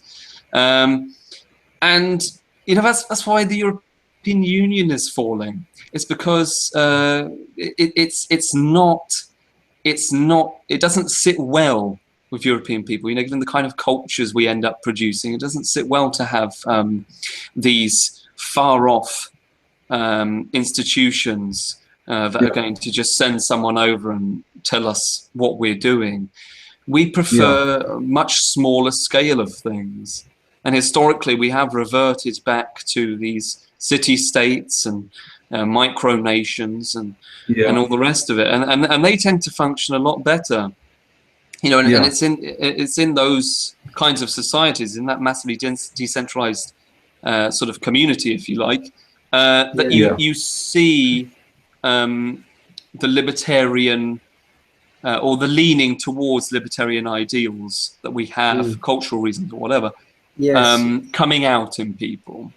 And, you know, that's why the European Union is falling. It's because it doesn't sit well with European people, you know, given the kind of cultures we end up producing. It doesn't sit well to have these far-off institutions that are going to just send someone over and tell us what we're doing. We prefer a much smaller scale of things. And historically, we have reverted back to these city-states and micronations and all the rest of it. And they tend to function a lot better. You know, and it's in those kinds of societies, in that massively decentralized sort of community, if you like, that you see the libertarian or the leaning towards libertarian ideals that we have, cultural reasons or whatever, coming out in people.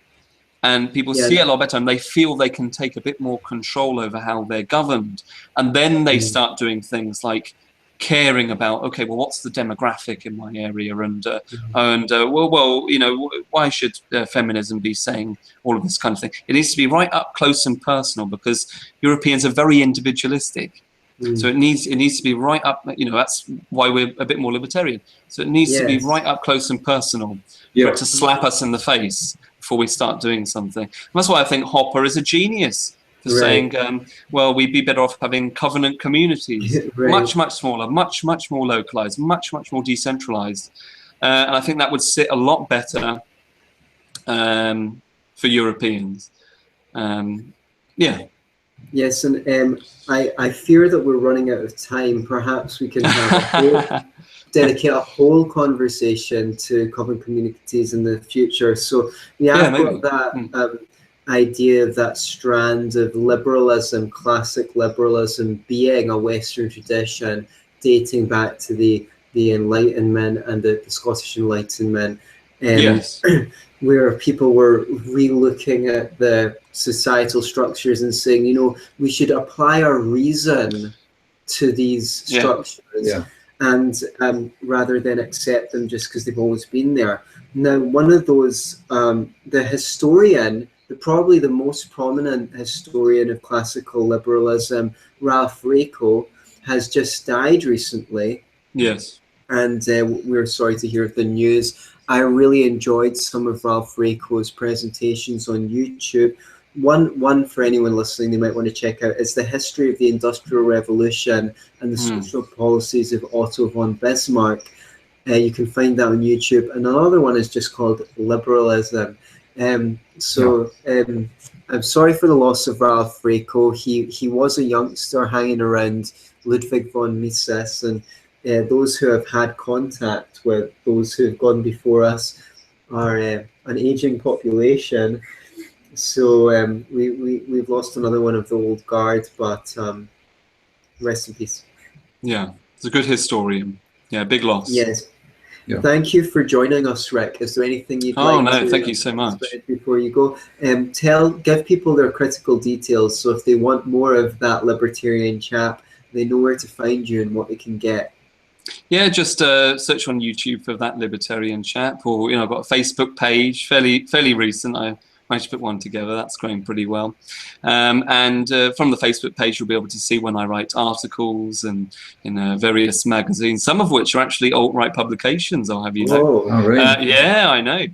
And people see it a lot better, and they feel they can take a bit more control over how they're governed. And then they start doing things like caring about, okay, well, what's the demographic in my area, and well, you know, why should feminism be saying all of this kind of thing? It needs to be right up close and personal, because Europeans are very individualistic. So it needs to be right up, you know, that's why we're a bit more libertarian. So it needs to be right up close and personal for it to slap us in the face before we start doing something. And that's why I think Hopper is a genius for saying, well, we'd be better off having covenant communities, much smaller, much more localized, much more decentralized. And I think that would sit a lot better for Europeans. Yes, and I fear that we're running out of time. Perhaps we can have dedicate a whole conversation to covenant communities in the future. So we have got that idea of that strand of liberalism, classic liberalism, being a Western tradition dating back to the Enlightenment and the Scottish Enlightenment, where people were re-looking at the societal structures and saying, you know, we should apply our reason to these structures, and rather than accept them just because they've always been there. Now, one of those, the historian, probably the most prominent historian of classical liberalism, Ralph Raico, has just died recently. Yes. And we're sorry to hear the news. I really enjoyed some of Ralph Raico's presentations on YouTube. One for anyone listening they might want to check out is The History of the Industrial Revolution and the Social Policies of Otto von Bismarck. You can find that on YouTube. And another one is just called Liberalism. I'm sorry for the loss of Ralph Raico. He was a youngster hanging around Ludwig von Mises, and those who have had contact with those who have gone before us are an aging population. So we've lost another one of the old guard, but rest in peace. Yeah, it's a good historian. Yeah, big loss. Yes. Yeah. Thank you for joining us, Rick. Is there anything you'd like to thank you so much. Before you go? Give people their critical details, so if they want more of that libertarian chap, they know where to find you and what they can get. Yeah, just search on YouTube for that libertarian chap, or, you know, I've got a Facebook page, fairly recent. I managed to put one together. That's going pretty well. And from the Facebook page, you'll be able to see when I write articles and in various magazines, some of which are actually alt-right publications, I'll have you know. Oh, really? Yeah, I know.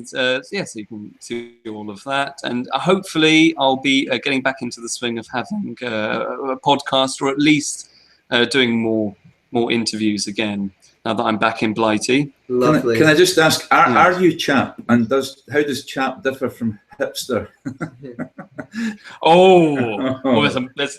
So you can see all of that. And hopefully I'll be getting back into the swing of having a podcast, or at least doing more interviews again, now that I'm back in Blighty. Lovely. Can I just ask, are you Chap? And how does Chap differ from hipster?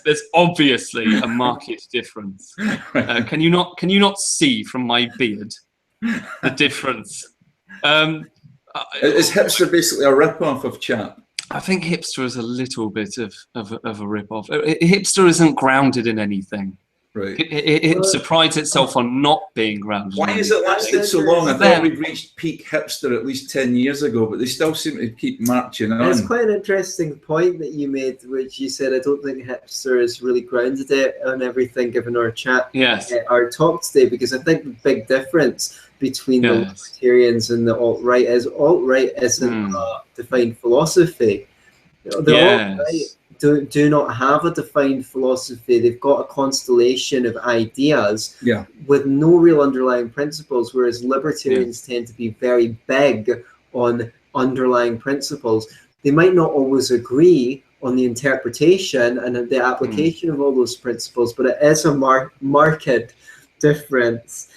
There's obviously a marked difference. Can you not see from my beard the difference? Is hipster basically a rip-off of Chap? I think hipster is a little bit of a rip-off. Hipster isn't grounded in anything. Right. It prides itself on not being grounded. Why has it lasted so long? I thought we'd reached peak hipster at least 10 years ago, but they still seem to keep marching on. It's quite an interesting point that you made, which you said, I don't think hipster is really grounded on everything, given our chat, our talk today, because I think the big difference between the Libertarians and the alt-right is alt-right isn't a defined philosophy. The alt-right do not have a defined philosophy. They've got a constellation of ideas with no real underlying principles, whereas libertarians tend to be very big on underlying principles. They might not always agree on the interpretation and the application of all those principles, but it is a marked difference.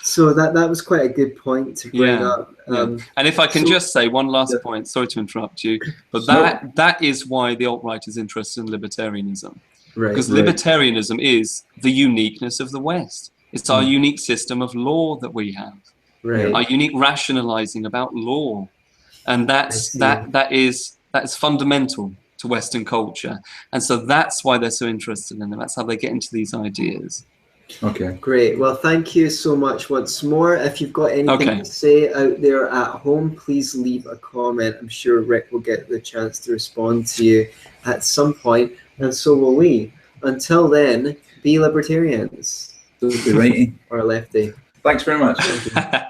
So that was quite a good point to bring up. And if I can just say one last point, sorry to interrupt you, but that is why the alt-right is interested in libertarianism. Because libertarianism is the uniqueness of the West. It's our unique system of law that we have. Our unique rationalizing about law. And that is fundamental to Western culture. And so that's why they're so interested in them. That's how they get into these ideas. Okay, great. Well, thank you so much once more. If you've got anything to say out there at home, please leave a comment. I'm sure Rick will get the chance to respond to you at some point, and so will we. Until then, be libertarians. Don't be righty or lefty. Thanks very much. Thank you.